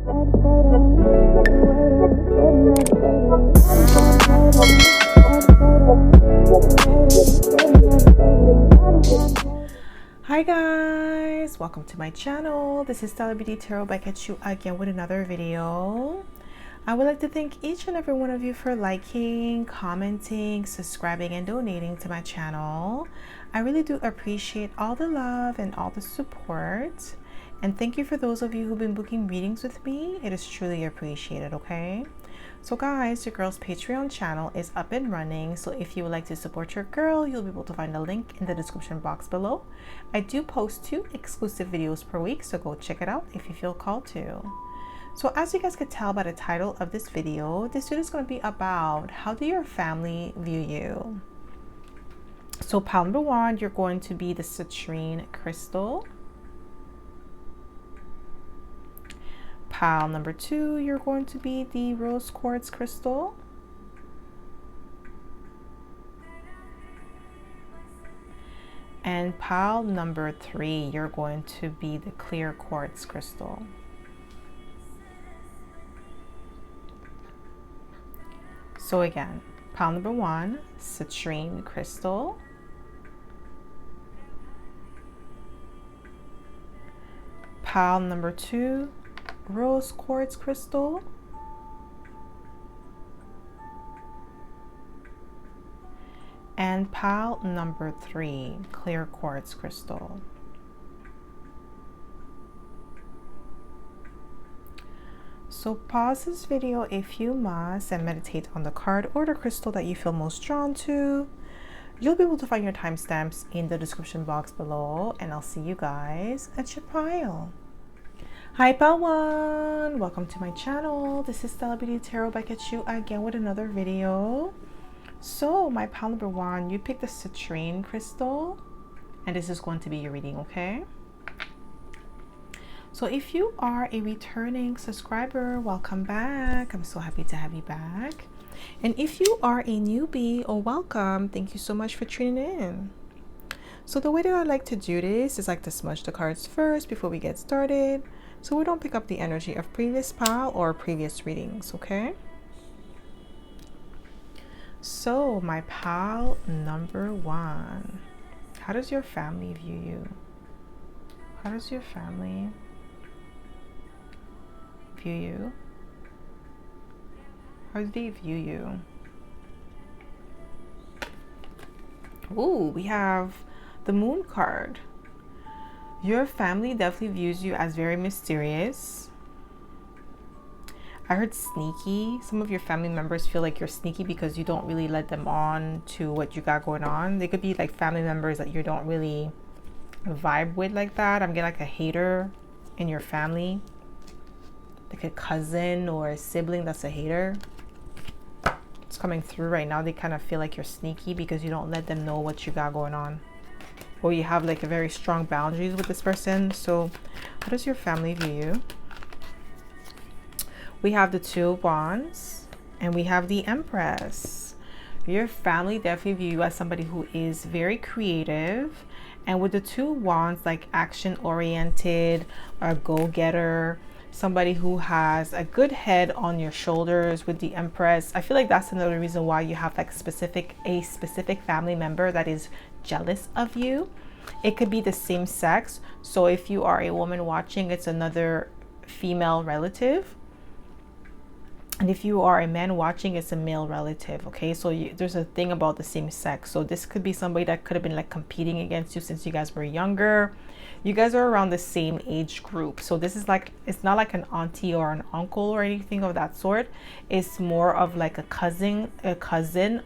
Hi guys, welcome to my channel. This is stellabeautytarot back at you again with another video. I would like to thank each and every one of you for liking, commenting, subscribing, and donating to my channel. I really do appreciate all the love and all the support. And thank you for those of you who've been booking readings with me. It is truly appreciated, okay? So guys, your girl's Patreon channel is up and running. So if you would like to support your girl, you'll be able to find a link in the description box below. I do post 2 exclusive videos per week, so go check it out if you feel called to. So as you guys could tell by the title of this video is going to be about how do your family view you. So pile number 1, you're going to be the citrine crystal. Pile number 2, you're going to be the rose quartz crystal. And pile number 3, you're going to be the clear quartz crystal. So again, pile number 1, citrine crystal. Pile number 2, rose quartz crystal. And pile number 3, clear quartz crystal. So pause this video if you must and meditate on the card or the crystal that you feel most drawn to. You'll be able to find your timestamps in the description box below, and I'll see you guys at your pile. Hi pile 1, welcome to my channel. This is stellabeautytarot back at you again with another video. So my pile number 1, you picked the citrine crystal, and this is going to be your reading, okay? So if you are a returning subscriber, welcome back. I'm so happy to have you back. And if you are a newbie, or welcome, thank you so much for tuning in. So the way that I like to do this is like to smudge the cards first before we get started, so we don't pick up the energy of previous pile or previous readings, okay? So my pile number 1, how does your family view you? How does your family view you? How do they view you? Ooh, we have the moon card. Your family definitely views you as very mysterious. I heard sneaky. Some of your family members feel like you're sneaky because you don't really let them on to what you got going on. They could be like family members that you don't really vibe with like that. I'm getting like a hater in your family, like a cousin or a sibling that's a hater. It's coming through right now. They kind of feel like you're sneaky because you don't let them know what you got going on, or you have like a very strong boundaries with this person. So how does your family view you? We have the 2 of Wands, and we have the Empress. Your family definitely view you as somebody who is very creative, and with the 2 Wands, like action oriented, or a go-getter, somebody who has a good head on your shoulders. With the Empress, I feel like that's another reason why you have like a specific family member that is jealous of you. It could be the same sex, so if you are a woman watching, it's another female relative, and if you are a man watching, it's a male relative, okay? So there's a thing about the same sex. So this could be somebody that could have been like competing against you since you guys were younger. You guys are around the same age group. So this is like, it's not like an auntie or an uncle or anything of that sort. It's more of like a cousin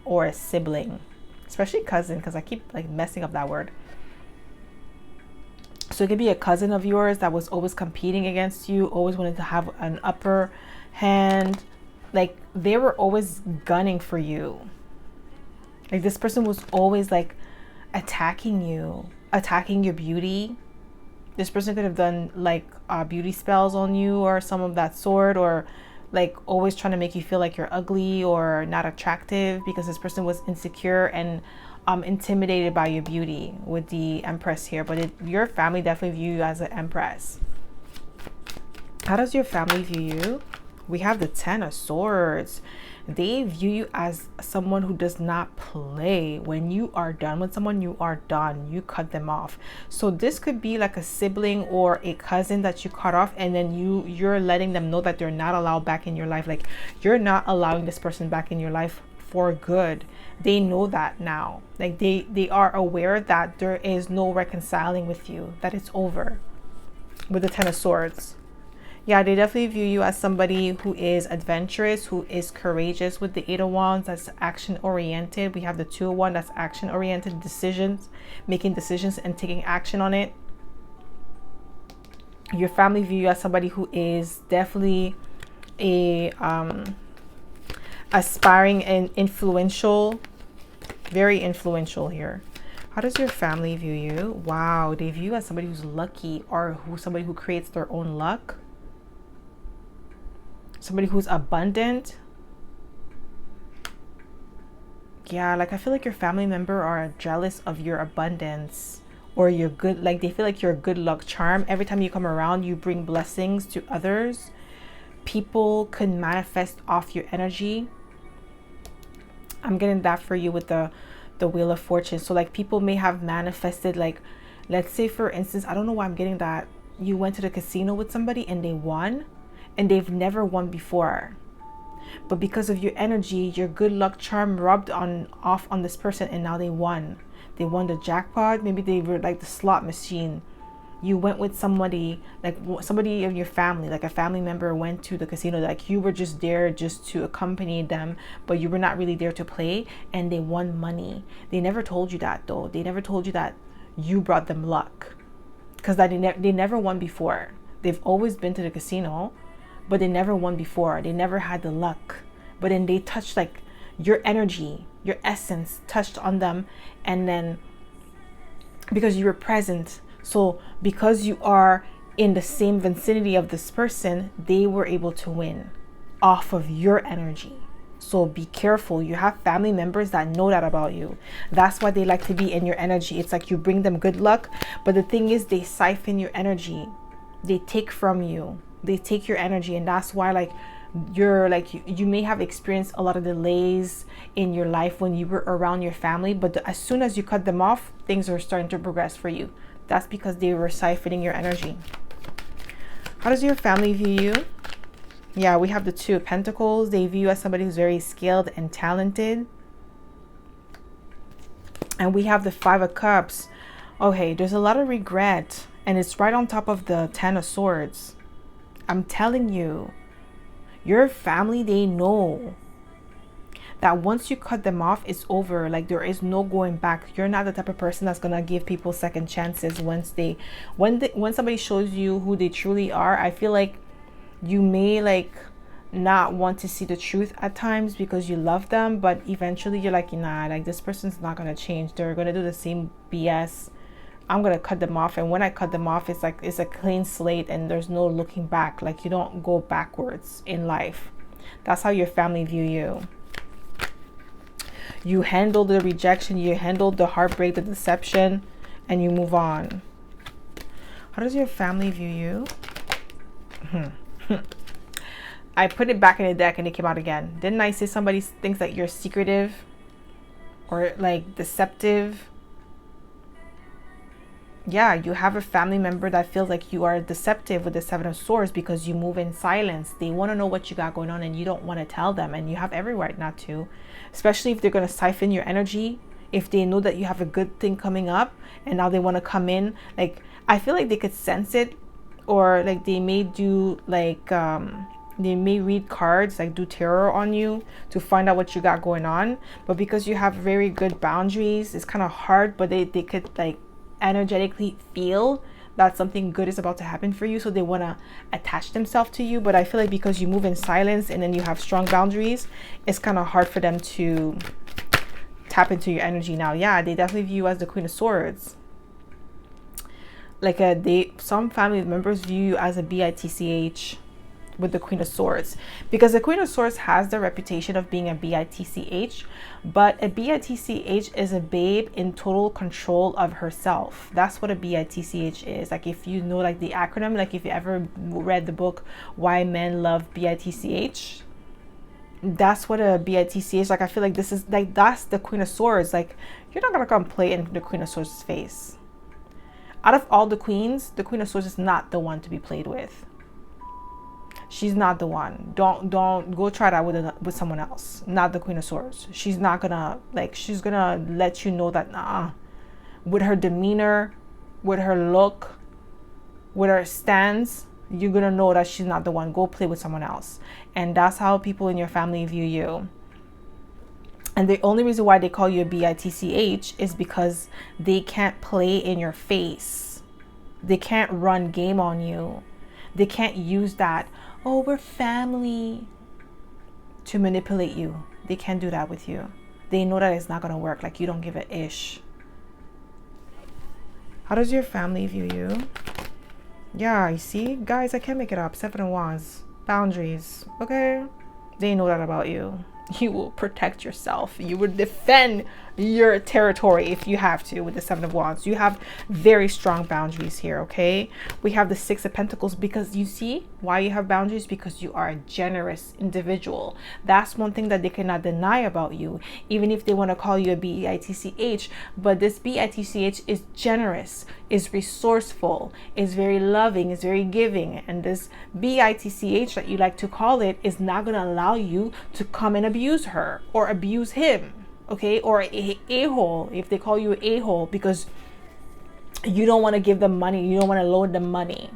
or a sibling, especially cousin, because I keep like messing up that word. So it could be a cousin of yours that was always competing against you, always wanted to have an upper hand. Like they were always gunning for you. Like this person was always like attacking you, attacking your beauty. This person could have done like beauty spells on you or some of that sort, or like always trying to make you feel like you're ugly or not attractive, because this person was insecure and intimidated by your beauty with the Empress here. But your family definitely view you as an Empress. How does your family view you? We have the Ten of Swords. They view you as someone who does not play. When you are done with someone, you are done. You cut them off. So this could be like a sibling or a cousin that you cut off, and then you're letting them know that they're not allowed back in your life. Like, you're not allowing this person back in your life for good. They know that now. Like, they are aware that there is no reconciling with you, that it's over. With the Ten of Swords. Yeah, they definitely view you as somebody who is adventurous, who is courageous. With the Eight of Wands, that's action oriented. We have the Two of Wands, that's action oriented, decisions, making decisions and taking action on it. Your family view you as somebody who is definitely a aspiring and influential, very influential here. How does your family view you? Wow, they view you as somebody who's lucky, or somebody who creates their own luck. Somebody who's abundant. Yeah, like I feel like your family member are jealous of your abundance, or your good, like they feel like you're a good luck charm. Every time you come around, you bring blessings to others. People could manifest off your energy. I'm getting that for you with the Wheel of Fortune. So like people may have manifested, like let's say for instance, I don't know why I'm getting that, you went to the casino with somebody and they won, and they've never won before, but because of your energy, your good luck charm rubbed off on this person, and now they won the jackpot. Maybe they were like the slot machine. You went with somebody, like somebody of your family, like a family member went to the casino, like you were just there just to accompany them, but you were not really there to play, and they won money. They never told you that though. They never told you that you brought them luck, because they never won before. They've always been to the casino, but they never won before. They never had the luck. But then they touched, like your energy, your essence touched on them. And then because you were present, so because you are in the same vicinity of this person, they were able to win off of your energy. So be careful. You have family members that know that about you. That's why they like to be in your energy. It's like you bring them good luck, but the thing is, they siphon your energy. They take from you. They take your energy, and that's why like you're like you may have experienced a lot of delays in your life when you were around your family, but as soon as you cut them off, things are starting to progress for you. That's because they were siphoning your energy. How does your family view you? Yeah, we have the Two of Pentacles. They view you as somebody who's very skilled and talented. And we have the Five of Cups. Okay, there's a lot of regret, and it's right on top of the Ten of Swords. I'm telling you, your family, they know that once you cut them off, it's over. Like there is no going back. You're not the type of person that's gonna give people second chances when somebody shows you who they truly are. I feel like you may like not want to see the truth at times because you love them, but eventually you're like, nah, like this person's not gonna change. They're gonna do the same BS. I'm gonna cut them off, and when I cut them off, it's like it's a clean slate and there's no looking back. Like you don't go backwards in life. That's how your family view you. You handle the rejection, you handle the heartbreak, the deception, and you move on. How does your family view you? I put it back in the deck and it came out again. Didn't I say somebody thinks that you're secretive or like deceptive? Yeah, you have a family member that feels like you are deceptive with the Seven of Swords because you move in silence. They want to know what you got going on and you don't want to tell them, and you have every right not to, especially if they're going to siphon your energy. If they know that you have a good thing coming up and now they want to come in, like I feel like they could sense it, or like they may do like they may read cards, like do tarot on you to find out what you got going on. But because you have very good boundaries, it's kind of hard, but they could like energetically feel that something good is about to happen for you, so they want to attach themselves to you. But I feel like because you move in silence and then you have strong boundaries, it's kind of hard for them to tap into your energy. Now, yeah, they definitely view you as the Queen of Swords. Like some family members view you as a bitch. with the Queen of Swords, because the Queen of Swords has the reputation of being a bitch, but a bitch is a babe in total control of herself. That's what a bitch is. Like, if you know, like, the acronym, like if you ever read the book Why Men Love Bitch, that's what a bitch is. Like, I feel like this is like, that's the Queen of Swords. Like, you're not gonna come play in the Queen of Swords' face. Out of all the queens, the Queen of Swords is not the one to be played with. She's not the one. Don't go try that with someone else. Not the Queen of Swords. She's not gonna, like, she's gonna let you know that, nah. With her demeanor, with her look, with her stance, you're gonna know that she's not the one. Go play with someone else. And that's how people in your family view you. And the only reason why they call you a bitch is because they can't play in your face. They can't run game on you. They can't use that, oh, we're family, to manipulate you. They can't do that with you. They know that it's not going to work. Like, you don't give a ish. How does your family view you? Yeah, you see? Guys, I can't make it up. 7 of Wands. Boundaries. Okay? They know that about you. You will protect yourself. You will defend your territory if you have to with the 7 of Wands. You have very strong boundaries here, okay? We have the 6 of Pentacles, because you see why you have boundaries, because you are a generous individual. That's one thing that they cannot deny about you, even if they want to call you a bitch. But this bitch is generous, is resourceful, is very loving, is very giving. And this bitch that you like to call it is not going to allow you to come and abuse her or abuse him. Okay, or a-hole, if they call you an a-hole because you don't want to give them money, you don't want to loan them money.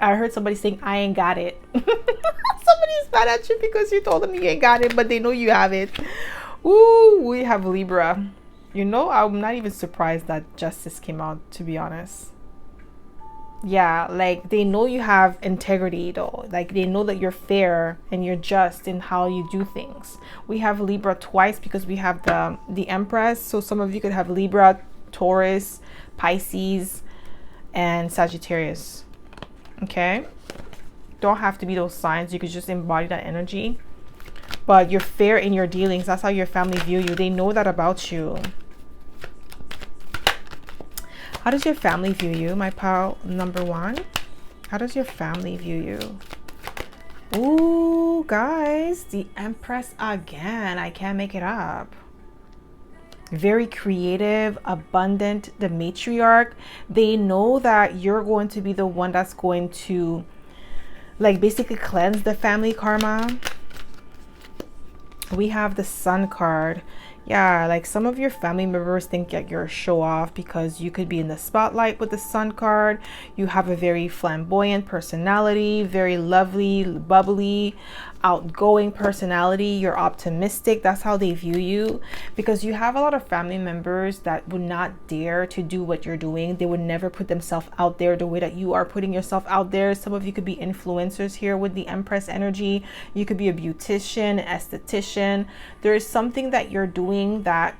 I heard somebody saying, I ain't got it. Somebody's mad at you because you told them you ain't got it, but they know you have it. Ooh, we have Libra. You know, I'm not even surprised that Justice came out, to be honest. Yeah, like, they know you have integrity though. Like, they know that you're fair and you're just in how you do things. We have Libra twice because we have the Empress. So some of you could have Libra, Taurus, Pisces, and Sagittarius. Okay? Don't have to be those signs. You could just embody that energy. But you're fair in your dealings. That's how your family view you. They know that about you. How does your family view you, my pal number 1? How does your family view you? Ooh, guys, the Empress again. I can't make it up. Very creative, abundant, the matriarch. They know that you're going to be the one that's going to, like, basically cleanse the family karma. We have the Sun card. Yeah, like, some of your family members think that you're a show off because you could be in the spotlight with the Sun card. You have a very flamboyant personality, very lovely, bubbly, outgoing personality. You're optimistic. That's how they view you, because you have a lot of family members that would not dare to do what you're doing. They would never put themselves out there the way that you are putting yourself out there. Some of you could be influencers here with the Empress energy. You could be a beautician, esthetician. There is something that you're doing that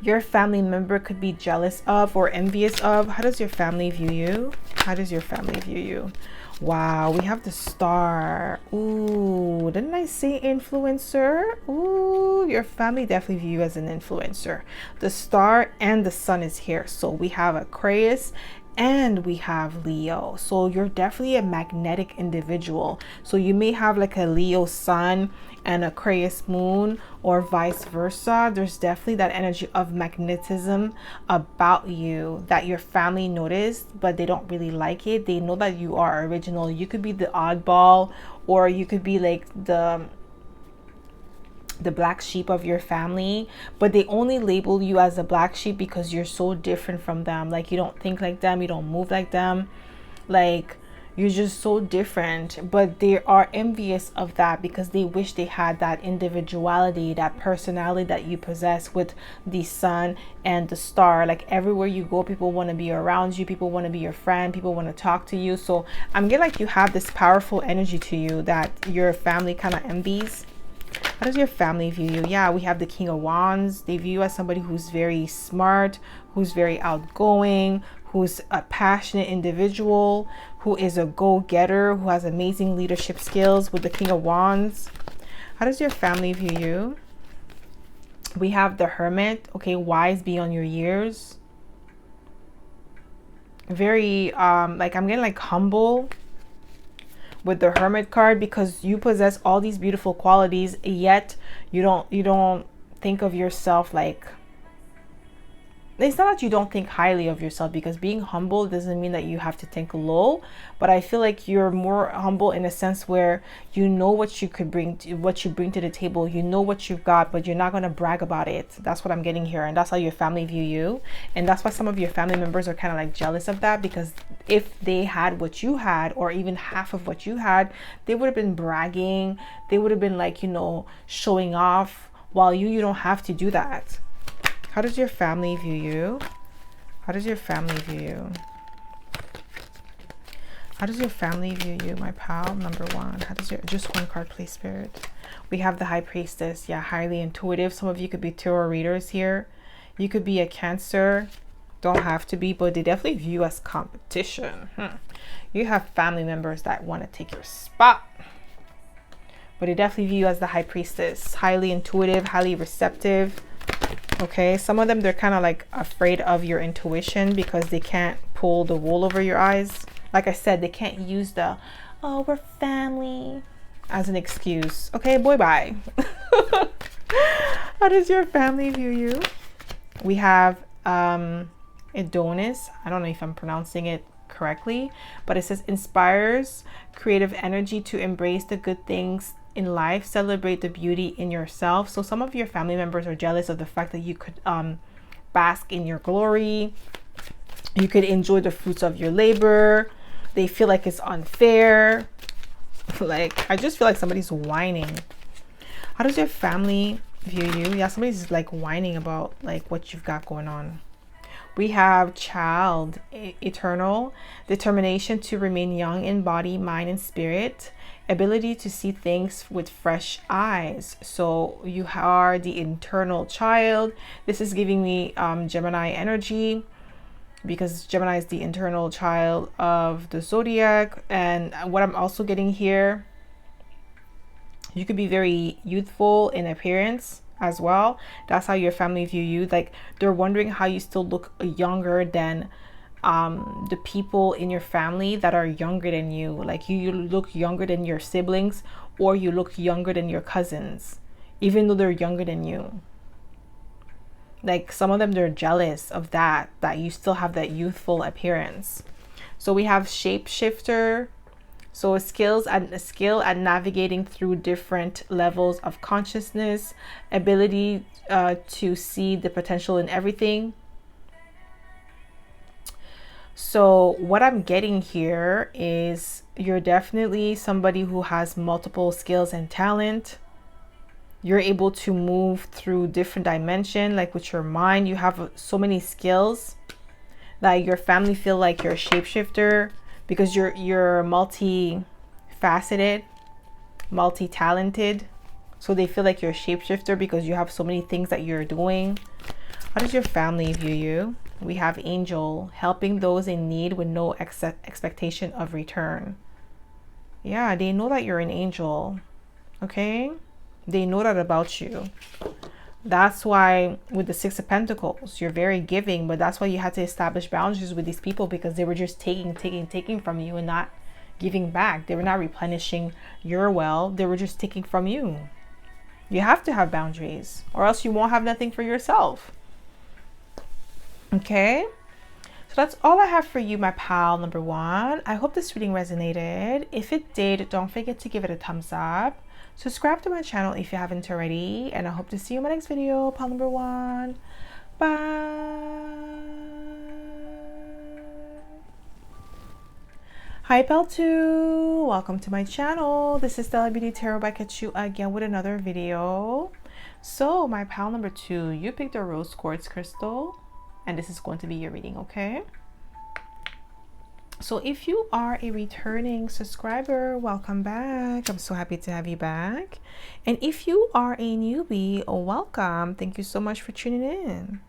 your family member could be jealous of or envious of. How does your family view you? How does your family view you? Wow, we have the Star. Ooh, didn't I say influencer? Ooh, your family definitely view you as an influencer. The Star and the Sun is here. So we have Aquarius and we have Leo. So you're definitely a magnetic individual. So you may have like a Leo Sun and Aquarius Moon, or vice versa. There's definitely that energy of magnetism about you that your family noticed, but they don't really like it. They know that you are original. You could be the oddball, or you could be like the black sheep of your family, but they only label you as a black sheep because you're so different from them. Like, you don't think like them, you don't move like them, like, you're just so different. But they are envious of that because they wish they had that individuality, that personality that you possess with the Sun and the Star. Like, everywhere you go, people want to be around you, people want to be your friend, people want to talk to you. So I'm getting like you have this powerful energy to you that your family kind of envies. How does your family view you? Yeah, we have the King of Wands. They view you as somebody who's very smart, who's very outgoing, who's a passionate individual, who is a go-getter, who has amazing leadership skills with the King of Wands. How does your family view you? We have the Hermit, okay, wise beyond your years. Very, like I'm getting like humble with the Hermit card, because you possess all these beautiful qualities, yet you don't think of yourself like, it's not that you don't think highly of yourself, because being humble doesn't mean that you have to think low, but I feel like you're more humble in a sense where you know what you could bring to, what you bring to the table, you know what you've got, but you're not going to brag about it. That's what I'm getting here, and that's how your family view you. And that's why some of your family members are kind of like jealous of that, because if they had what you had, or even half of what you had, they would have been bragging, they would have been like, you know, showing off, while you don't have to do that. How does your family view you? How does your family view you? How does your family view you, my pal? Number one. How does your, just one card, please, Spirit. We have the High Priestess. Yeah, highly intuitive. Some of you could be tarot readers here. You could be a Cancer. Don't have to be, but they definitely view you as competition. You have family members that want to take your spot, but they definitely view you as the High Priestess. Highly intuitive, highly receptive. Okay, some of them, they're kind of like afraid of your intuition because they can't pull the wool over your eyes. Like I said, they can't use the, oh, we're family as an excuse. Okay, boy, bye. How does your family view you? We have Adonis. I don't know if I'm pronouncing it correctly, but it says inspires creative energy to embrace the good things in life, celebrate the beauty in yourself. So some of your family members are jealous of the fact that you could bask in your glory, you could enjoy the fruits of your labor. They feel like it's unfair. Like, I just feel like somebody's whining. How does your family view you? Yeah, somebody's like whining about like what you've got going on. We have Child, eternal, determination to remain young in body, mind, and spirit, ability to see things with fresh eyes. So you are the internal child. This is giving me Gemini energy, because Gemini is the internal child of the zodiac. And what I'm also getting here, you could be very youthful in appearance as well. That's how your family view you. Like, they're wondering how you still look younger than the people in your family that are younger than you. Like, you look younger than your siblings, or you look younger than your cousins, even though they're younger than you. Like, some of them, they're jealous of that you still have that youthful appearance. So we have Shapeshifter. So a skill at navigating through different levels of consciousness, ability to see the potential in everything. So what I'm getting here is you're definitely somebody who has multiple skills and talent. You're able to move through different dimensions, like with your mind. You have so many skills. Like, your family feel like you're a shapeshifter, because you're multi-faceted, multi-talented. So they feel like you're a shapeshifter because you have so many things that you're doing. How does your family view you? We have Angel, helping those in need with no expectation of return. Yeah, they know that you're an angel. Okay? They know that about you. That's why with the Six of Pentacles, you're very giving, but that's why you had to establish boundaries with these people, because they were just taking from you and not giving back. They were not replenishing your well. They were just taking from you. You have to have boundaries, or else you won't have nothing for yourself. Okay? So that's all I have for you, my pal number one. I hope this reading resonated. If it did, don't forget to give it a thumbs up. Subscribe to my channel if you haven't already, and I hope to see you in my next video, pal number one. Bye. Hi, pal two. Welcome to my channel. This is Stella Beauty Tarot back at you again with another video. So my pal number two, you picked a rose quartz crystal, and this is going to be your reading, okay? So if you are a returning subscriber, welcome back. I'm so happy to have you back. And if you are a newbie, welcome. Thank you so much for tuning in.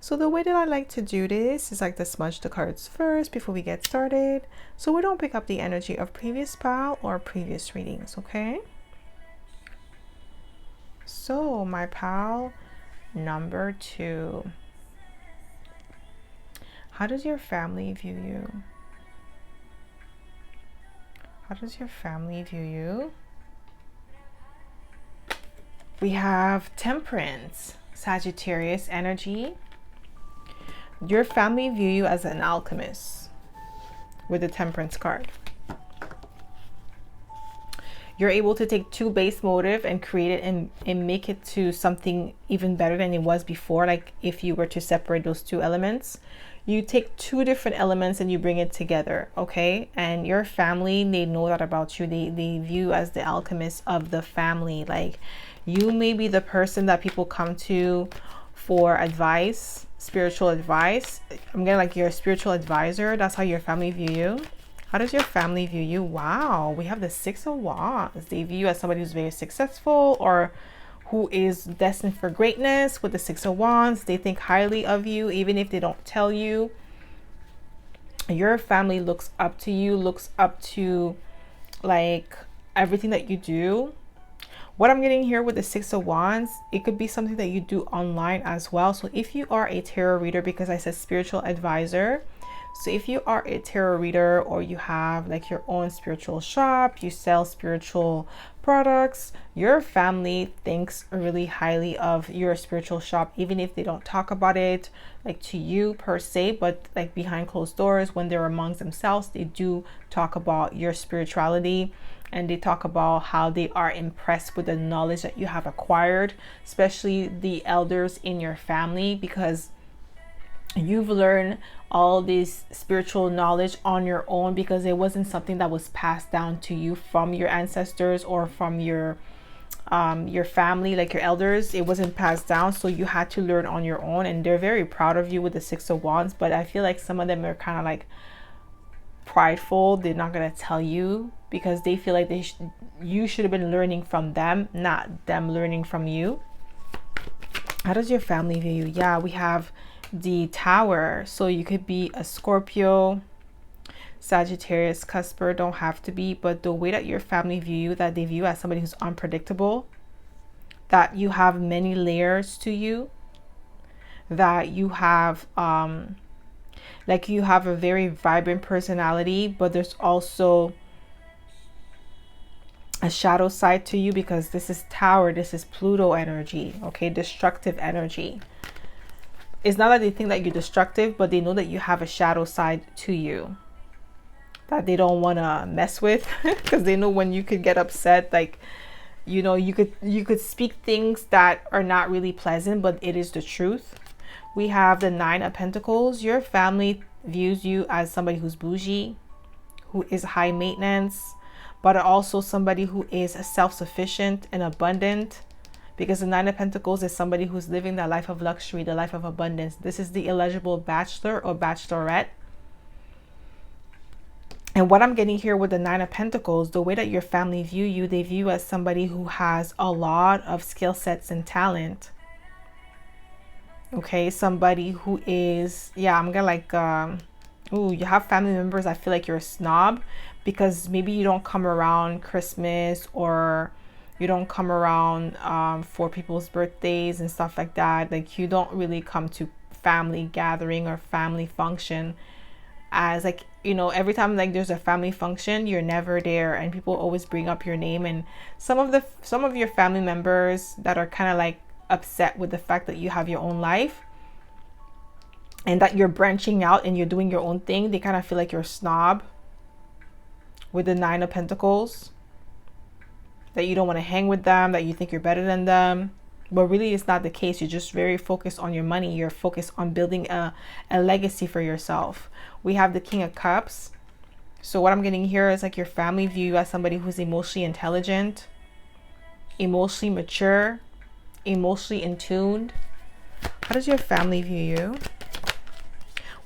So the way that I like to do this is like to smudge the cards first before we get started, so we don't pick up the energy of previous pile or previous readings, okay? So my pile number 2. How does your family view you? How does your family view you? We have Temperance, Sagittarius energy. Your family view you as an alchemist with the Temperance card. You're able to take 2 base motive and create it and make it to something even better than it was before. Like if you were to separate those 2 elements, you take 2 different elements and you bring it together, okay? And your family, they know that about you. They view you as the alchemist of the family. Like you may be the person that people come to for advice, spiritual advice. I'm getting like you're a spiritual advisor. That's how your family view you. How does your family view you? Wow, we have the 6 of Wands. They view you as somebody who's very successful or who is destined for greatness with the 6 of Wands. They think highly of you, even if they don't tell you. Your family looks up to you, looks up to like everything that you do. What I'm getting here with the 6 of Wands, it could be something that you do online as well. So if you are a tarot reader, because I said spiritual advisor, so if you are a tarot reader or you have like your own spiritual shop, you sell spiritual products, your family thinks really highly of your spiritual shop, even if they don't talk about it like to you per se, but like behind closed doors, when they're amongst themselves, they do talk about your spirituality. And they talk about how they are impressed with the knowledge that you have acquired, especially the elders in your family, because you've learned all this spiritual knowledge on your own, because it wasn't something that was passed down to you from your ancestors or from your family, like your elders. It wasn't passed down, so you had to learn on your own. And they're very proud of you with the 6 of Wands, but I feel like some of them are kind of like prideful. They're not going to tell you because they feel like you should have been learning from them, not them learning from you. How does your family view you? Yeah, we have the Tower. So you could be a Scorpio, Sagittarius, Cusper, don't have to be, but the way that your family view you, that they view you as somebody who's unpredictable, that you have many layers to you, that you have like you have a very vibrant personality, but there's also a shadow side to you, because this is Tower, this is Pluto energy, okay? Destructive energy. It's not that they think that you're destructive, but they know that you have a shadow side to you that they don't want to mess with, because they know when you could get upset, like, you know, you could speak things that are not really pleasant, but it is the truth. We have the 9 of Pentacles. Your family views you as somebody who's bougie, who is high maintenance, but also somebody who is self-sufficient and abundant, because the 9 of Pentacles is somebody who's living the life of luxury, the life of abundance. This is the eligible bachelor or bachelorette. And what I'm getting here with the 9 of Pentacles, the way that your family view you, they view you as somebody who has a lot of skill sets and talent. Okay, somebody who is, yeah, I'm gonna like, you have family members, I feel like you're a snob, because maybe you don't come around Christmas, or you don't come around for people's birthdays and stuff like that. Like you don't really come to family gathering or family function, as like, you know, every time like there's a family function, you're never there, and people always bring up your name. And some of your family members that are kind of like upset with the fact that you have your own life and that you're branching out and you're doing your own thing, they kind of feel like you're a snob with the 9 of Pentacles, that you don't want to hang with them, that you think you're better than them. But really it's not the case. You're just very focused on your money. You're focused on building a legacy for yourself. We have the King of Cups. So what I'm getting here is like your family view you as somebody who's emotionally intelligent, emotionally mature, emotionally in tune. How does your family view you?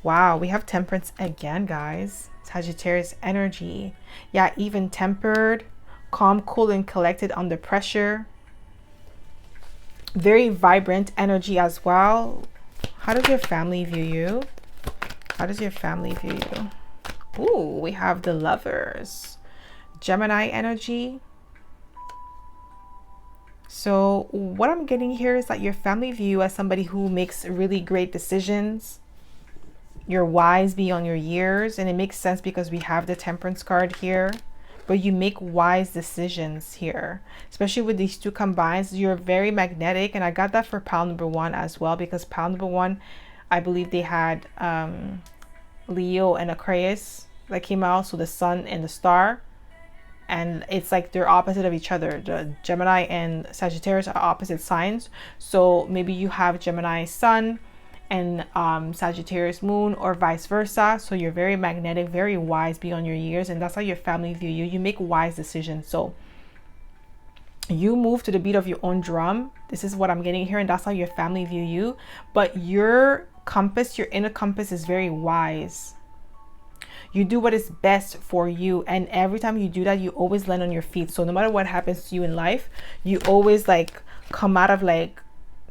Wow, we have Temperance again, guys. Sagittarius energy. Yeah, even tempered, calm, cool, and collected under pressure. Very vibrant energy as well. How does your family view you? How does your family view you? Ooh, we have the Lovers. Gemini energy. So what I'm getting here is that your family view you as somebody who makes really great decisions. You're wise beyond your years, and it makes sense because we have the Temperance card here. But you make wise decisions here, especially with these two combined. You're very magnetic, and I got that for pile number 1 as well, because pile number 1, I believe they had Leo and Aquarius that came out, so the sun and the star, and it's like they're opposite of each other. The Gemini and Sagittarius are opposite signs, so maybe you have Gemini sun and Sagittarius moon, or vice versa. So you're very magnetic, very wise beyond your years, and that's how your family view you. You make wise decisions, so you move to the beat of your own drum. This is what I'm getting here, and that's how your family view you. But your compass, your inner compass, is very wise. You do what is best for you, and every time you do that, you always land on your feet. So no matter what happens to you in life, you always like come out of like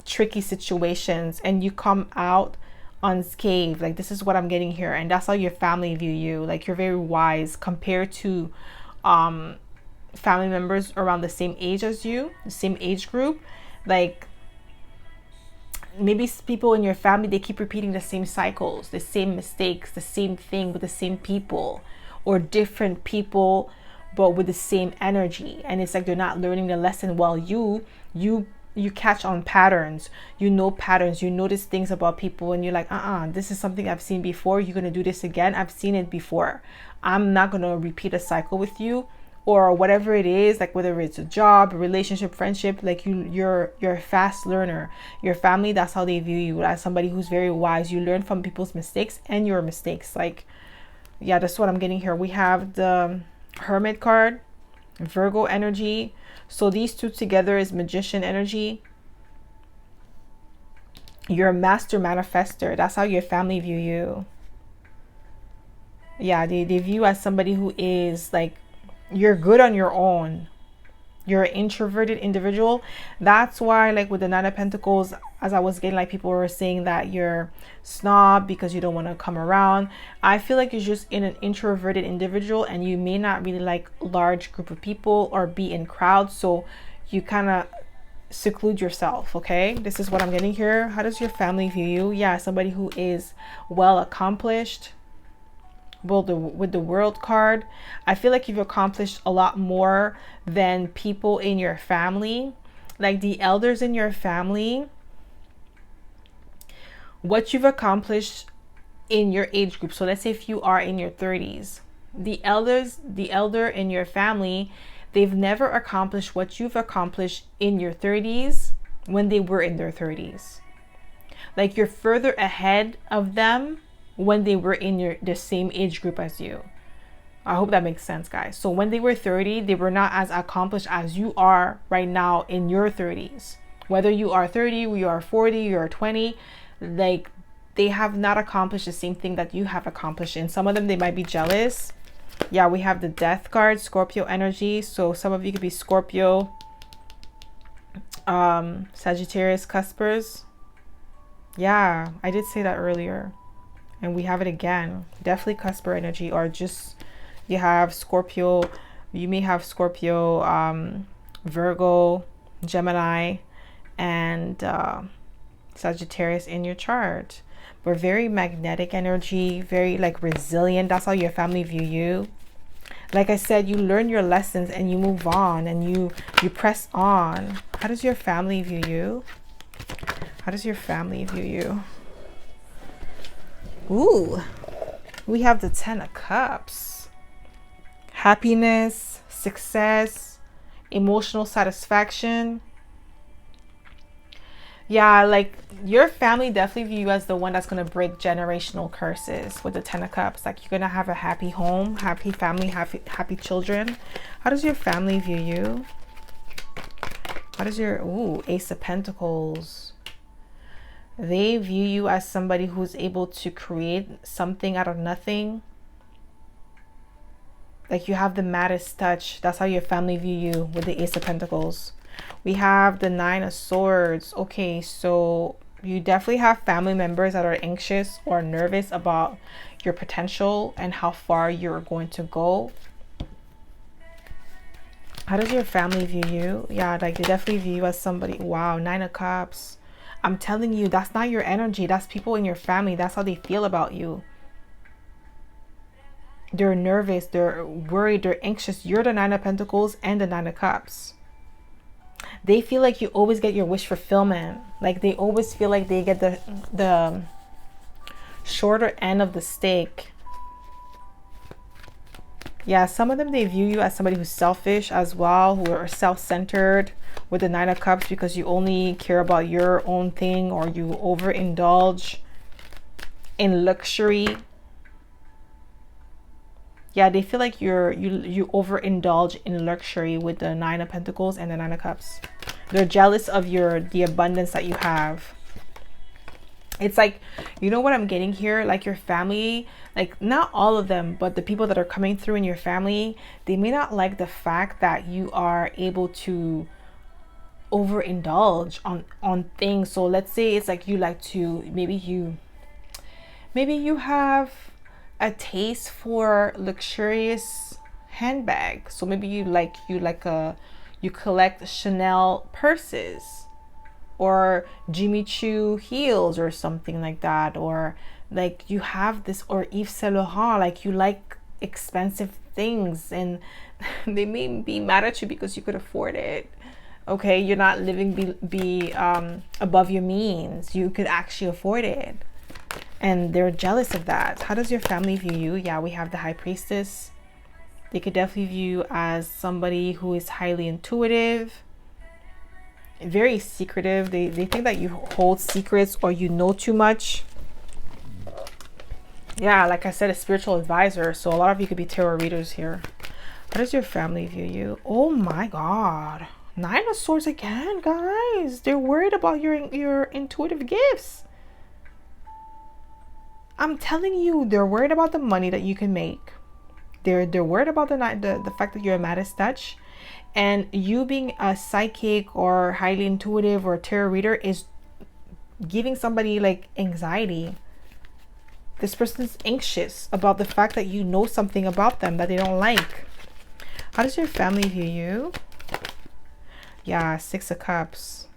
tricky situations, and you come out unscathed. Like, this is what I'm getting here, and that's how your family view you. Like, you're very wise compared to family members around the same age as you, the same age group. Like, maybe people in your family, they keep repeating the same cycles, the same mistakes, the same thing with the same people, or different people but with the same energy, and it's like they're not learning the lesson. While you catch on patterns, you know patterns, you notice things about people, and you're like, this is something I've seen before. You're gonna do this again. I've seen it before. I'm not gonna repeat a cycle with you, or whatever it is, like whether it's a job, a relationship, friendship. Like you're a fast learner. Your family, that's how they view you, as somebody who's very wise. You learn from people's mistakes and your mistakes. Like, yeah, that's what I'm getting here. We have the Hermit card, Virgo energy. So these two together is Magician energy. You're a master manifester. That's how your family view you. Yeah, they view you as somebody who is like, you're good on your own. You're an introverted individual. That's why, like with the Nine of Pentacles, as I was getting, like people were saying that you're snob because you don't want to come around. I feel like you're just in an introverted individual, and you may not really like large group of people or be in crowds, so you kind of seclude yourself. Okay, this is what I'm getting here. How does your family view you? Yeah, somebody who is well accomplished. Well, with the World card, I feel like you've accomplished a lot more than people in your family, like the elders in your family. What you've accomplished in your age group. So let's say if you are in your 30s, the elder in your family, they've never accomplished what you've accomplished in your 30s when they were in their 30s. Like, you're further ahead of them when they were in the same age group as you. I hope that makes sense, guys. So when they were 30, they were not as accomplished as you are right now in your 30s. Whether you are 30, you are 40, you are 20, like they have not accomplished the same thing that you have accomplished. And some of them, they might be jealous. Yeah, we have the Death card, Scorpio energy. So some of you could be Scorpio, Sagittarius cuspers. Yeah, I did say that earlier. And we have it again. Definitely cusper energy, or just you have Scorpio. You may have Scorpio, Virgo, Gemini, and Sagittarius in your chart. But very magnetic energy, very like resilient. That's how your family view you. Like I said, you learn your lessons and you move on, and you press on. How does your family view you? How does your family view you? Ooh, we have the Ten of Cups. Happiness, success, emotional satisfaction. Yeah, like your family definitely view you as the one that's going to break generational curses with the Ten of Cups. Like, you're going to have a happy home, happy family, happy children. How does your family view you? How does your, ooh, Ace of Pentacles. They view you as somebody who's able to create something out of nothing. Like, you have the maddest touch. That's how your family view you with the Ace of Pentacles. We have the Nine of Swords. Okay, so You definitely have family members that are anxious or nervous about your potential and how far you're going to go. How does your family view you? Yeah, like they definitely view you as somebody. Wow, 9 of Cups. I'm telling you, that's not your energy. That's people in your family. That's how they feel about you. They're nervous, they're worried, they're anxious. You're the 9 of Pentacles and the 9 of Cups. They feel like you always get your wish fulfillment. Like they always feel like they get the shorter end of the stick. Yeah, some of them, they view you as somebody who's selfish as well, who are self-centered with the 9 of Cups, because you only care about your own thing, or you overindulge in luxury. Yeah, they feel like you overindulge in luxury with the 9 of Pentacles and the 9 of Cups. They're jealous of the abundance that you have. It's like, you know what I'm getting here? Like your family, like not all of them, but the people that are coming through in your family, they may not like the fact that you are able to overindulge on things. So let's say it's like you like to, maybe you have a taste for luxurious handbag. So maybe you collect Chanel purses, or Jimmy Choo heels, or something like that, or like you have this, or Yves Saint Laurent, like you like expensive things, and they may be mad at you because you could afford it. Okay, you're not living above your means. You could actually afford it, and they're jealous of that. How does your family view you? Yeah, we have the High Priestess. They could definitely view you as somebody who is highly intuitive, very secretive. They think that you hold secrets, or you know too much. Yeah, like I said, a spiritual advisor. So a lot of you could be tarot readers here. How does your family view you? Oh my God. 9 of Swords again, guys. They're worried about your intuitive gifts. I'm telling you, they're worried about the money that you can make. They're worried about the fact that you're a Midas touch. And you being a psychic or highly intuitive or a tarot reader is giving somebody like anxiety. This person's anxious about the fact that you know something about them that they don't like. How does your family view you? Yeah, 6 of Cups.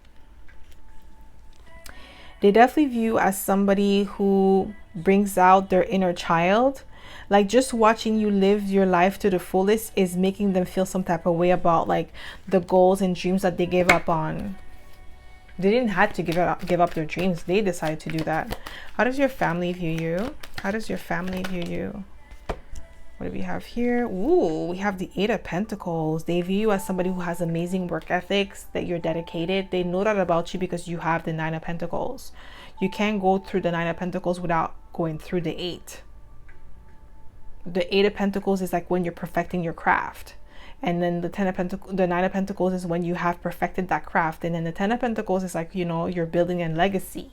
They definitely view you as somebody who brings out their inner child. Like just watching you live your life to the fullest is making them feel some type of way about like the goals and dreams that they gave up on. They didn't have to give up their dreams. They decided to do that. How does your family view you? How does your family view you? What do we have here? Ooh, we have the 8 of Pentacles. They view you as somebody who has amazing work ethics, that you're dedicated. They know that about you because you have the 9 of Pentacles. You can't go through the 9 of Pentacles without going through the 8. The 8 of Pentacles is like when you're perfecting your craft. And then the 9 of Pentacles is when you have perfected that craft. And then the 10 of Pentacles is like, you know, you're building a legacy.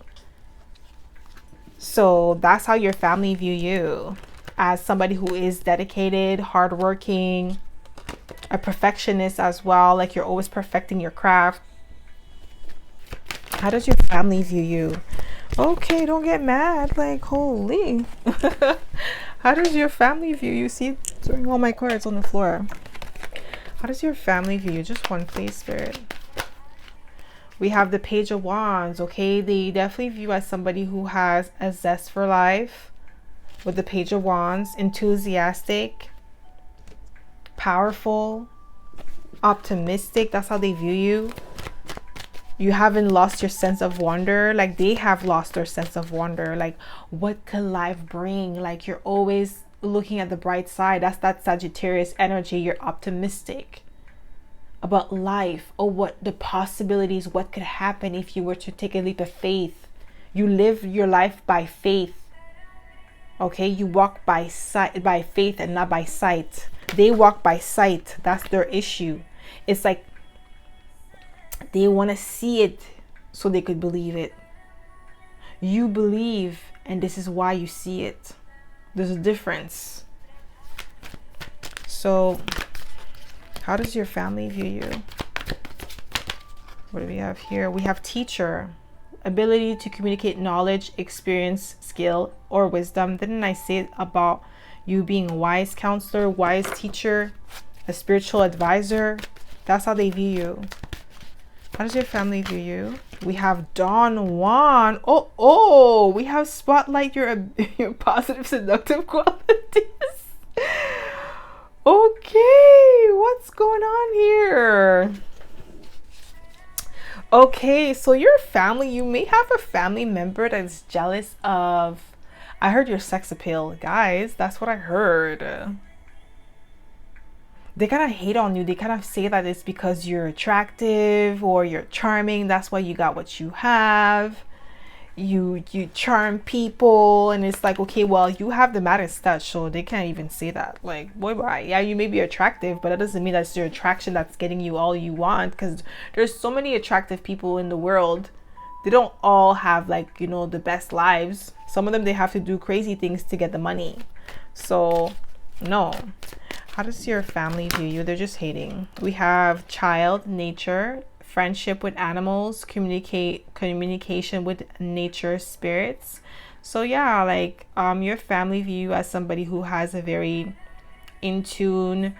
So that's how your family view you, as somebody who is dedicated, hardworking, a perfectionist as well. Like you're always perfecting your craft. How does your family view you? Okay, don't get mad. Like, holy. How does your family view you? See, throwing all my cards on the floor. How does your family view you? Just one, please, Spirit. We have the Page of Wands. Okay, they definitely view you as somebody who has a zest for life. With the Page of Wands, enthusiastic, powerful, optimistic. That's how they view you. You haven't lost your sense of wonder. Like they have lost their sense of wonder. Like what could life bring? Like you're always looking at the bright side. That's that Sagittarius energy. You're optimistic about life, or what the possibilities, what could happen if you were to take a leap of faith. You live your life by faith. Okay, you walk by sight, by faith, and not by sight. They walk by sight. That's their issue. It's like they want to see it so they could believe it. You believe, and this is why you see it. There's a difference. So how does your family view you? What do we have here? We have Teacher. ability to communicate knowledge, experience, skill, or wisdom. Didn't I say about you being a wise counselor, wise teacher, a spiritual advisor? That's how they view you. How does your family view you? We have Don Juan. Oh, we have spotlight your positive seductive qualities. Okay, what's going on here? Okay, so your family, you may have a family member that's jealous of, I heard your sex appeal. Guys, that's what I heard. They kind of hate on you. They kind of say that it's because you're attractive or you're charming. That's why you got what you have. You charm people, and it's like, okay, well, you have the maddest touch, so they can't even say that. Like, boy, yeah, you may be attractive, but that doesn't mean that's your attraction that's getting you all you want, because there's so many attractive people in the world. They don't all have, like, you know, the best lives. Some of them, they have to do crazy things to get the money. So no. How does your family view you? They're just hating. We have child, nature, friendship with animals, communication with nature spirits. So yeah, like your family view you as somebody who has a very in tune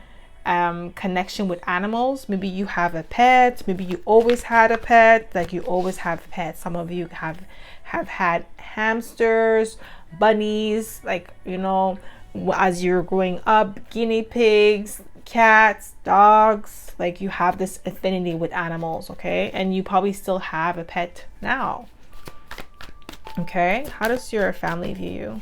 connection with animals. Maybe you have a pet, maybe you always had a pet, like you always have pets. Some of you have had hamsters, bunnies, like, you know, as you're growing up, guinea pigs, cats, dogs. Like, you have this affinity with animals, okay? And you probably still have a pet now. Okay, how does your family view you?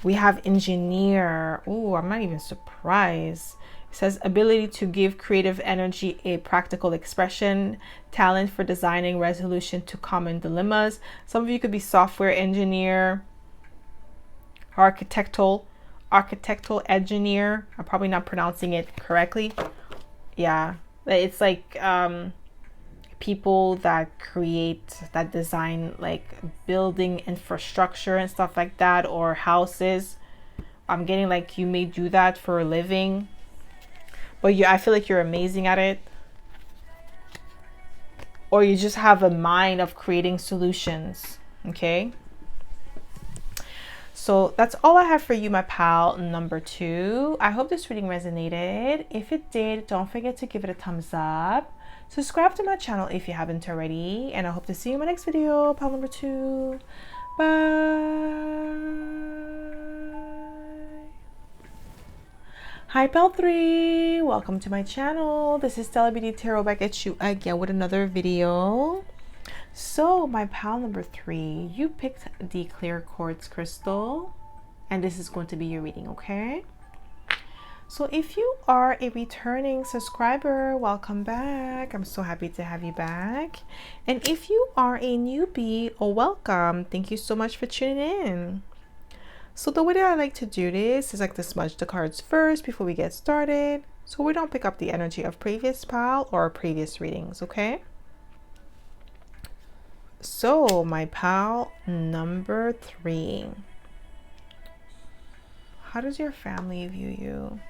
We have engineer. Oh, I'm not even surprised. It says ability to give creative energy a practical expression, talent for designing resolution to common dilemmas. Some of you could be software engineer, architectural engineer. I'm probably not pronouncing it correctly. Yeah, it's like people that design like building infrastructure and stuff like that, or houses. I'm getting like you may do that for a living, but I feel like you're amazing at it, or you just have a mind of creating solutions. Okay, so that's all I have for you, my pal number 2. I hope this reading resonated. If it did, don't forget to give it a thumbs up. Subscribe to my channel if you haven't already. And I hope to see you in my next video, pal number 2. Bye. Hi, pal 3. Welcome to my channel. This is stellabeautytarot back at you again with another video. So my pal number 3, you picked the clear quartz crystal, and this is going to be your reading, okay? So if you are a returning subscriber, welcome back. I'm so happy to have you back. And if you are a newbie, welcome. Thank you so much for tuning in. So the way that I like to do this is like to smudge the cards first before we get started, so we don't pick up the energy of previous pal or previous readings, okay? So my pal number 3, how does your family view you?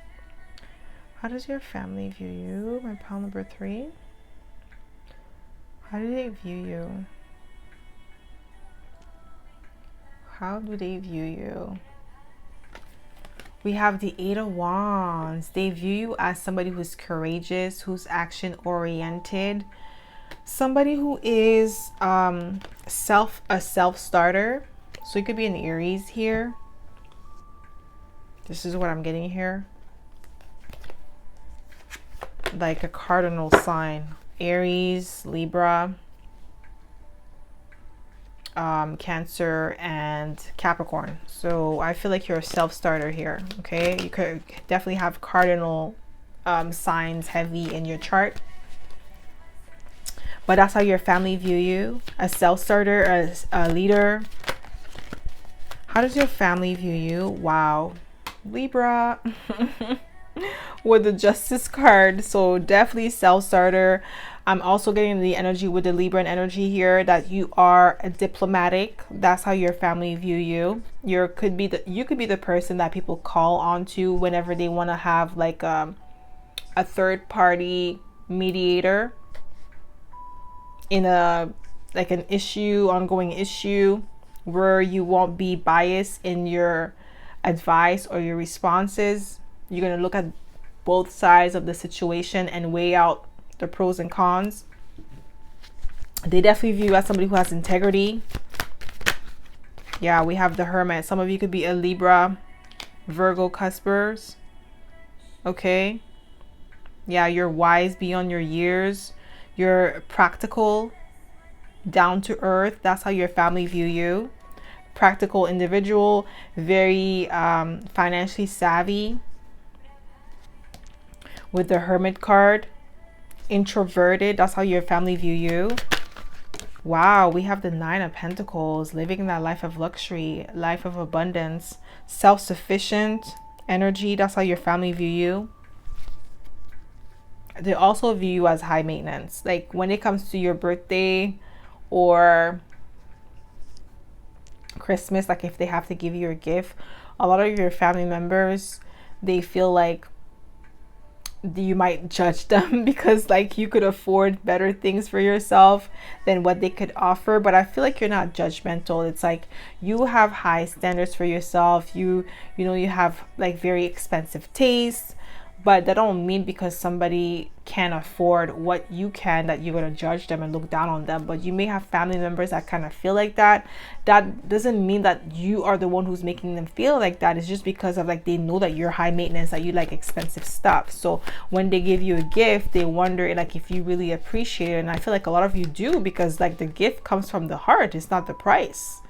How does your family view you, my pal number 3? How do they view you? How do they view you? We have the 8 of Wands. They view you as somebody who's courageous, who's action oriented, somebody who is a self-starter. So it could be an Aries here. This is what I'm getting here. Like a cardinal sign. Aries, Libra, Cancer, and Capricorn. So I feel like you're a self-starter here, okay? You could definitely have cardinal signs heavy in your chart. But that's how your family view you, a self-starter, a leader. How does your family view you? Wow, Libra with the Justice card. So definitely self-starter. I'm also getting the energy with the Libra energy here that you are a diplomatic. That's how your family view you. You could be the person that people call on to whenever they want to have like a third party mediator in a like an issue, ongoing issue, where you won't be biased in your advice or your responses. You're going to look at both sides of the situation and weigh out the pros and cons. They definitely view you as somebody who has integrity. Yeah, we have the Hermit. Some of you could be a Libra, Virgo cuspers. Okay. Yeah, you're wise beyond your years. You're practical, down to earth. That's how your family view you. Practical individual, very financially savvy. With the Hermit card, introverted. That's how your family view you. Wow, we have the Nine of Pentacles, living that life of luxury, life of abundance, self-sufficient energy. That's how your family view you. They also view you as high maintenance. Like when it comes to your birthday or Christmas, like if they have to give you a gift, a lot of your family members, they feel like you might judge them because like you could afford better things for yourself than what they could offer. But I feel like you're not judgmental. It's like you have high standards for yourself. You know, you have like very expensive tastes, but that don't mean because somebody can't afford what you can that you're going to judge them and look down on them. But you may have family members that kind of feel like that. That doesn't mean that you are the one who's making them feel like that. It's just because of like they know that you're high maintenance, that you like expensive stuff. So when they give you a gift, they wonder like if you really appreciate it. And I feel like a lot of you do, because like the gift comes from the heart. It's not the price.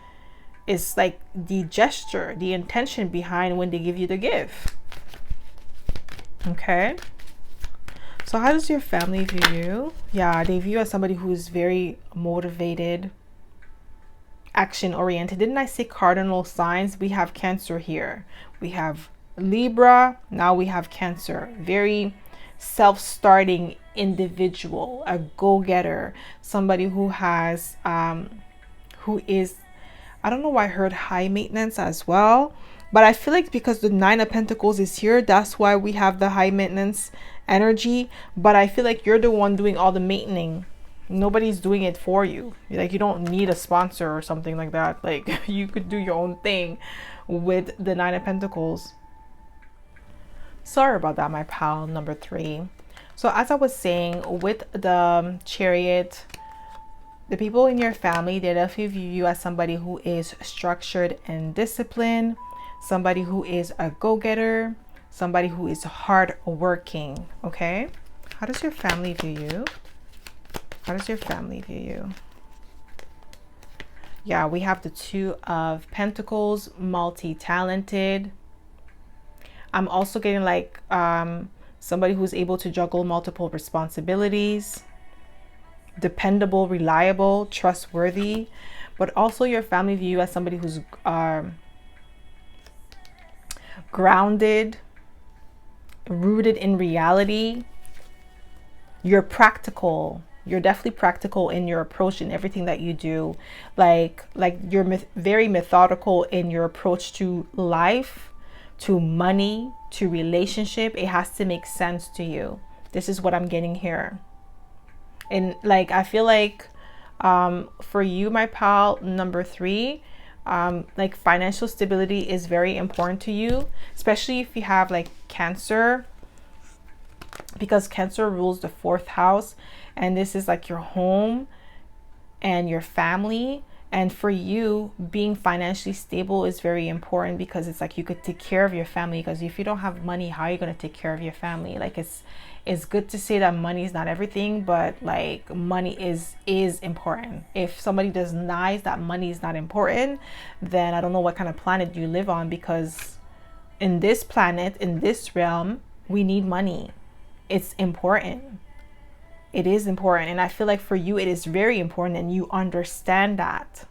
It's like the gesture, the intention behind when they give you the gift. Okay, so how does your family view you? Yeah, they view you as somebody who's very motivated, action oriented. Didn't I say cardinal signs? We have Cancer here. We have Libra. Now we have Cancer. Very self-starting individual, a go-getter, somebody who has who is, I don't know why I heard high maintenance as well. But I feel like because the Nine of Pentacles is here, that's why we have the high maintenance energy. But I feel like you're the one doing all the maintaining. Nobody's doing it for you. Like you don't need a sponsor or something like that. Like you could do your own thing with the Nine of Pentacles. Sorry about that, my pal, number 3. So as I was saying, with the Chariot, the people in your family, they definitely view you as somebody who is structured and disciplined. Somebody who is a go-getter, somebody who is hard-working, okay? How does your family view you? How does your family view you? Yeah, we have the Two of Pentacles, multi-talented. I'm also getting like somebody who's able to juggle multiple responsibilities, dependable, reliable, trustworthy. But also your family view you as somebody who's grounded, rooted in reality. You're practical. You're definitely practical in your approach in everything that you do. Like you're very methodical in your approach to life, to money, to relationship. It has to make sense to you. This is what I'm getting here. And like I feel like for you, my pal, number 3, like financial stability is very important to you, especially if you have like Cancer, because Cancer rules the 4th house, and this is like your home and your family. And for you, being financially stable is very important, because it's like you could take care of your family. Because if you don't have money, how are you going to take care of your family? Like it's good to say that money is not everything, but like money is important. If somebody denies that money is not important, then I don't know what kind of planet you live on, because in this planet, in this realm, we need money. It's important. It is important. And I feel like for you, it is very important, and you understand that.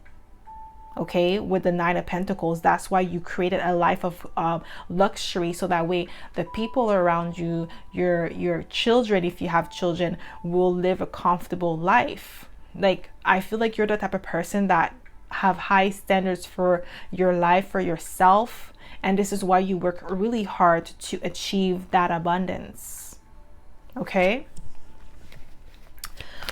Okay, with the Nine of Pentacles, that's why you created a life of luxury, so that way the people around you, your children, if you have children, will live a comfortable life. Like I feel like you're the type of person that have high standards for your life, for yourself, and this is why you work really hard to achieve that abundance. Okay,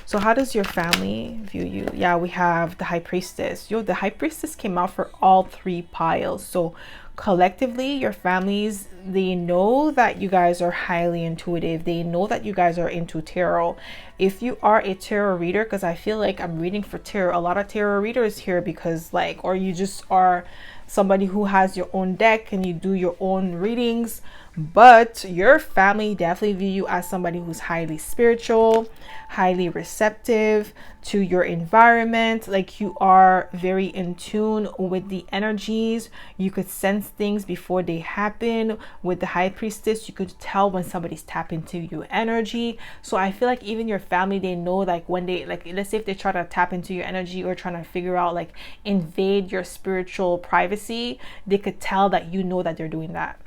So how does your family view you? Yeah, we have the High Priestess. Yo, the High Priestess came out for all 3 piles. So collectively, your families, they know that you guys are highly intuitive. They know that you guys are into tarot. If you are a tarot reader, because I feel like I'm reading for tarot, a lot of tarot readers here, because like, or you just are somebody who has your own deck and you do your own readings, but your family definitely view you as somebody who's highly spiritual, highly receptive to your environment. Like, you are very in tune with the energies. You could sense things before they happen. With the High Priestess, you could tell when somebody's tapping into your energy. So I feel like even your family, they know, like, when they, like, let's say if they try to tap into your energy or trying to figure out, like, invade your spiritual privacy, they could tell that you know that they're doing that.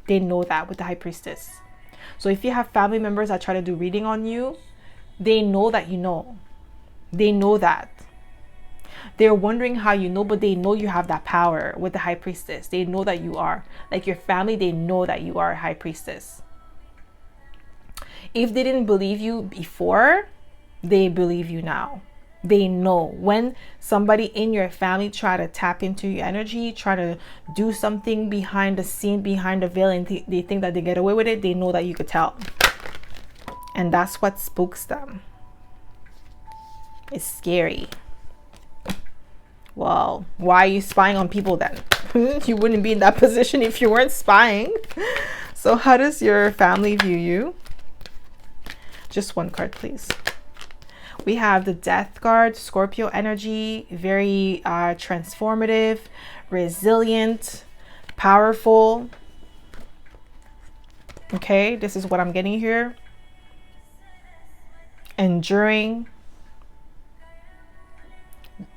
They know that with the High Priestess. So if you have family members that try to do reading on you, they know that you know. They know that. They're wondering how you know, but they know you have that power with the High Priestess. They know that you are. Like, your family, they know that you are a High Priestess. If they didn't believe you before, they believe you now. They know when somebody in your family try to tap into your energy, try to do something behind the scene, behind the veil, and they think that they get away with it, they know that you could tell. And that's what spooks them. It's scary. Well, why are you spying on people then? You wouldn't be in that position if you weren't spying. So how does your family view you? Just one card, please. We have the Death card, Scorpio energy, very transformative, resilient, powerful. Okay, this is what I'm getting here. Enduring.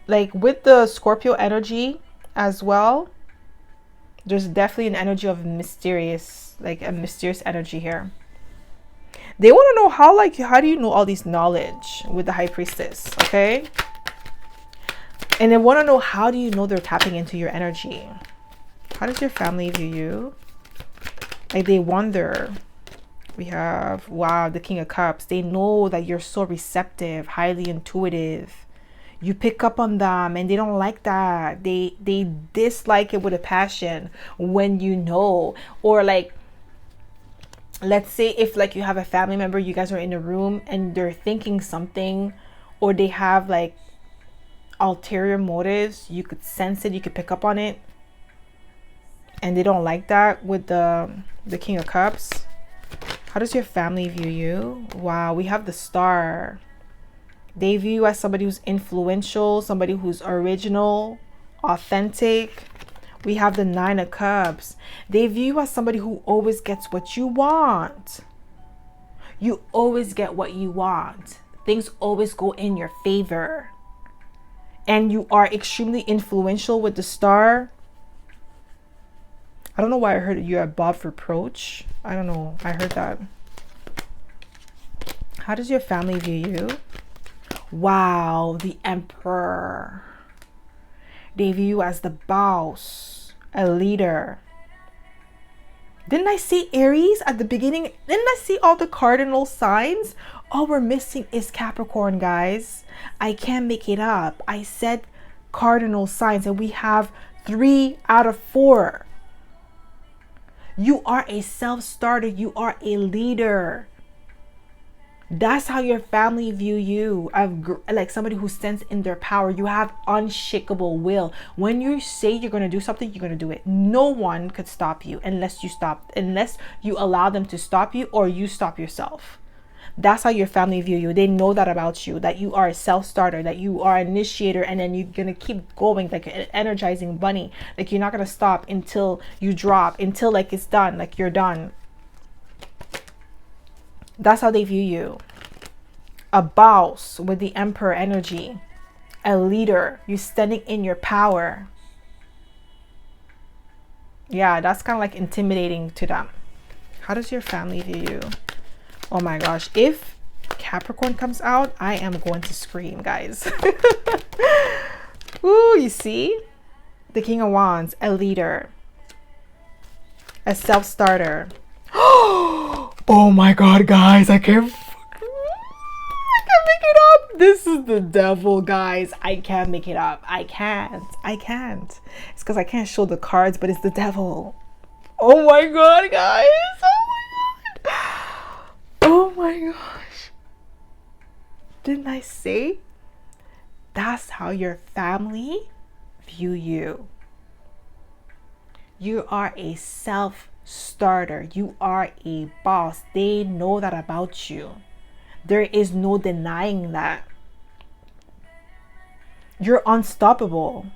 Like, with the Scorpio energy as well, there's definitely an energy of mysterious, like a mysterious energy here. They want to know how, like, how do you know all these knowledge with the High Priestess? Okay. And they want to know, how do you know they're tapping into your energy? How does your family view you? Like, they wonder. We have, wow, the King of Cups. They know that you're so receptive, highly intuitive. You pick up on them, and they don't like that. They dislike it with a passion when you know. Or, like, let's say if, like, you have a family member, you guys are in a room and they're thinking something, or they have, like, ulterior motives. You could sense it, you could pick up on it, and they don't like that with the King of Cups. How does your family view you? Wow, we have the Star. They view you as somebody who's influential, somebody who's original, authentic. We have the Nine of Cups. They view you as somebody who always gets what you want. You always get what you want. Things always go in your favor. And you are extremely influential with the Star. I don't know why I heard you're above reproach. I don't know. I heard that. How does your family view you? Wow, the Emperor. They view you as the boss, a leader. Didn't I say Aries at the beginning? Didn't I see all the cardinal signs? All we're missing is Capricorn, guys. I can't make it up. I said cardinal signs, and we have 3 out of 4. You are a self-starter. You are a leader. That's how your family view you, like somebody who stands in their power. You have unshakable will. When you say you're going to do something, you're going to do it. No one could stop you unless you allow them to stop you, or you stop yourself. That's how your family view you. They know that about you, that you are a self-starter, that you are an initiator, and then you're going to keep going like an energizing bunny. Like, you're not going to stop until you drop, until, like, it's done, like you're done. That's how they view you. A boss with the Emperor energy. A leader. You're standing in your power. Yeah, that's kind of like intimidating to them. How does your family view you? Oh my gosh. If Capricorn comes out, I am going to scream, guys. Ooh, you see? The King of Wands. A leader. A self-starter. Oh my god, guys, I can't make This is the devil, guys. I can't make it up. I can't. It's because I can't show the cards, but it's the devil. Oh my god, guys. Oh my god. Oh my gosh. Didn't I say? That's how your family view you. You are a self-starter. You are a boss. They know that about you. There is no denying that. You're unstoppable.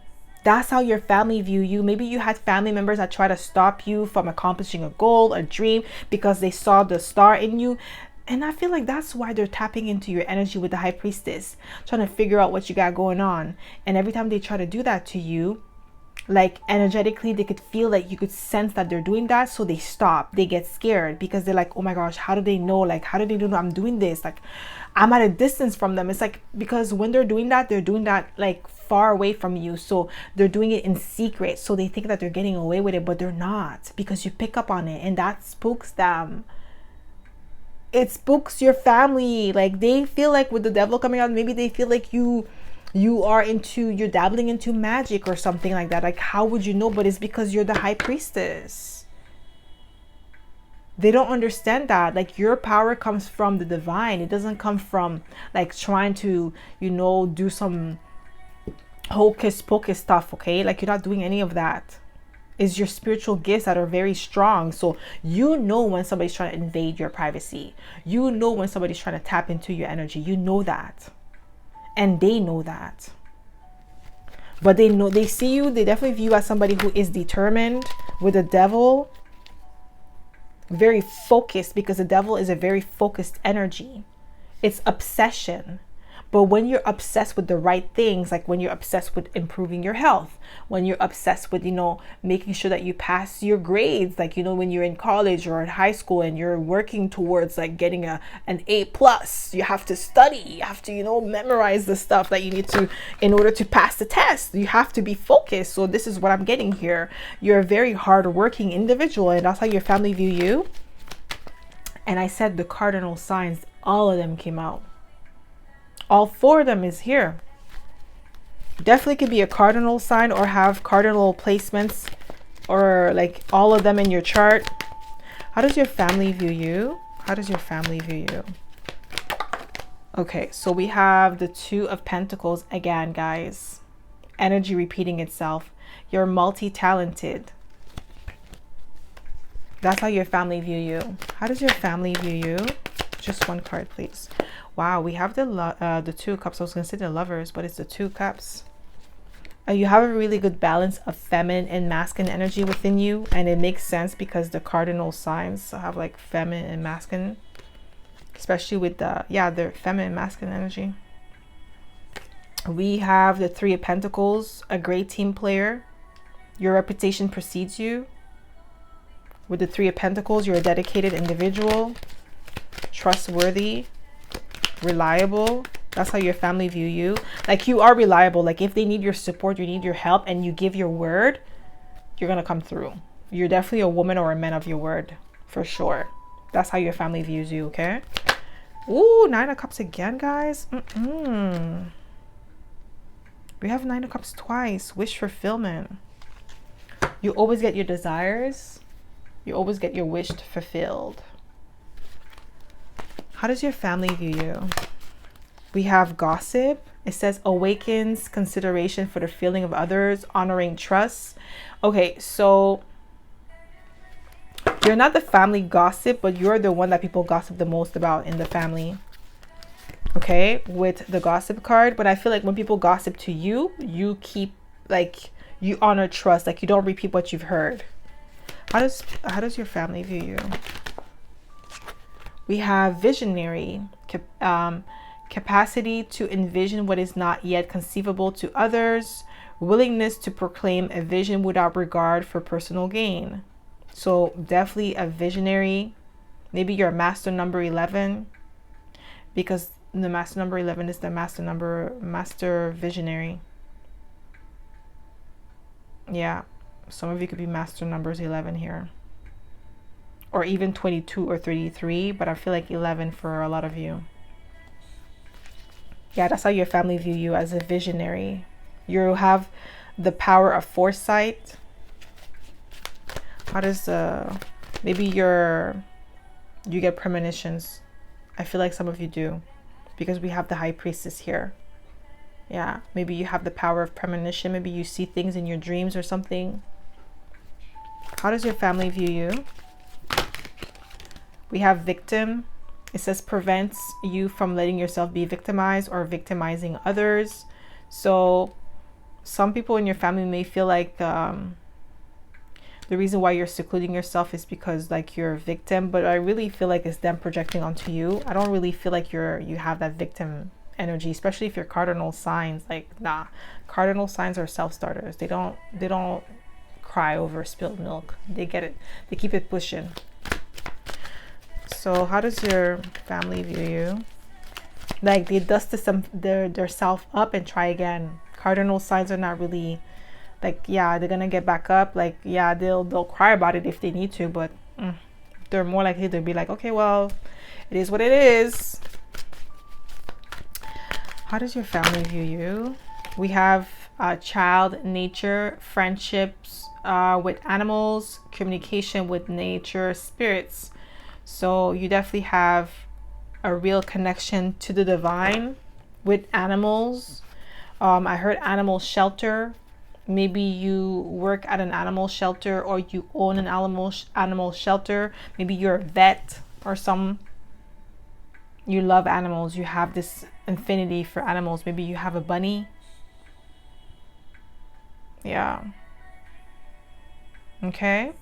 That's how your family view you. Maybe you had family members that try to stop you from accomplishing a goal, a dream, because they saw the star in you. And I feel like that's why they're tapping into your energy with the high priestess, trying to figure out what you got going on. And every time they try to do that to you, like energetically, they could feel like you could sense that they're doing that. So they stop, they get scared because they're like, oh my gosh, how do they know? Like, how do they know I'm doing this? Like, I'm at a distance from them. It's like, because when they're doing that like far away from you. So they're doing it in secret. So they think that they're getting away with it, but they're not, because you pick up on it and that spooks them. It spooks your family. Like, they feel like with the devil coming out, maybe they feel like you're dabbling into magic or something like that. Like, how would you know? But it's because you're the high priestess. They don't understand that. Like, your power comes from the divine. It doesn't come from like trying to, do some hocus pocus stuff. Okay, like, you're not doing any of that. Is your spiritual gifts that are very strong. So you know when somebody's trying to invade your privacy. You know when somebody's trying to tap into your energy. You know that. And they know that. But they know, they see you, they definitely view you as somebody who is determined. With the devil, very focused, because the devil is a very focused energy. It's obsession. But when you're obsessed with the right things, like when you're obsessed with improving your health, when you're obsessed with, making sure that you pass your grades, like, when you're in college or in high school and you're working towards like getting an A+, you have to study, you have to, memorize the stuff that you need to in order to pass the test. You have to be focused. So this is what I'm getting here. You're a very hardworking individual, and that's how your family view you. And I said the cardinal signs, all of them came out. All 4 of them is here. Definitely could be a cardinal sign or have cardinal placements, or like all of them in your chart. How does your family view you? How does your family view you? Okay, so we have the 2 of Pentacles again, guys. Energy repeating itself. You're multi-talented. That's how your family view you. How does your family view you? Just one card, please. Wow, we have the 2 of Cups. I was going to say the Lovers, but it's the 2 Cups. You have a really good balance of feminine and masculine energy within you. And it makes sense because the cardinal signs have like feminine and masculine. Especially with the feminine and masculine energy. We have the 3 of Pentacles, a great team player. Your reputation precedes you. With the 3 of Pentacles, you're a dedicated individual. Trustworthy. Reliable. That's how your family view you. Like, you are reliable. Like, if they need your support, you need your help, and you give your word, you're gonna come through. You're definitely a woman or a man of your word, for sure. That's how your family views you. Okay. Ooh, 9 of Cups again, guys. We have 9 of Cups twice. Wish fulfillment. You always get your desires. You always get your wish fulfilled. How does your family view you? We have gossip. It says awakens consideration for the feeling of others, honoring trust. Okay, so you're not the family gossip, but you're the one that people gossip the most about in the family. Okay, with the gossip card. But I feel like when people gossip to you, you keep, like, you honor trust. Like, you don't repeat what you've heard. How does your family view you? We have visionary, capacity to envision what is not yet conceivable to others, willingness to proclaim a vision without regard for personal gain. So definitely a visionary. Maybe you're master number 11, because the master number 11 is the master visionary. Yeah, some of you could be master numbers 11 here. Or even 22 or 33, but I feel like 11 for a lot of you. Yeah, that's how your family view you, as a visionary. You have the power of foresight. How does maybe you get premonitions? I feel like some of you do, because we have the high priestess here. Yeah, maybe you have the power of premonition. Maybe you see things in your dreams or something. How does your family view you? We have victim. It says prevents you from letting yourself be victimized or victimizing others. So some people in your family may feel like the reason why you're secluding yourself is because like you're a victim, but I really feel like it's them projecting onto you. I don't really feel like you have that victim energy, especially if you're cardinal signs. Like, nah, cardinal signs are self-starters. They don't cry over spilled milk. They get it. They keep it pushing. So how does your family view you? Like, they dust their self up and try again. Cardinal signs are not really like, yeah, they're gonna get back up. Like, yeah, they'll cry about it if they need to, but they're more likely to be like, okay, well, it is what it is. How does your family view you? We have child, nature, friendships with animals, communication with nature, spirits. So you definitely have a real connection to the divine with animals. I heard animal shelter. Maybe you work at an animal shelter, or you own an animal shelter. Maybe you're a vet or some. You love animals. You have this infinity for animals. Maybe you have a bunny. Yeah. Okay.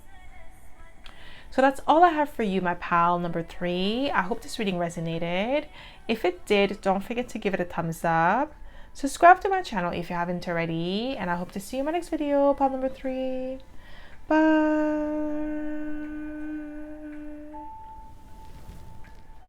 So that's all I have for you, my pal number 3. I hope this reading resonated. If it did, don't forget to give it a thumbs up. Subscribe to my channel if you haven't already. And I hope to see you in my next video, pal number 3. Bye.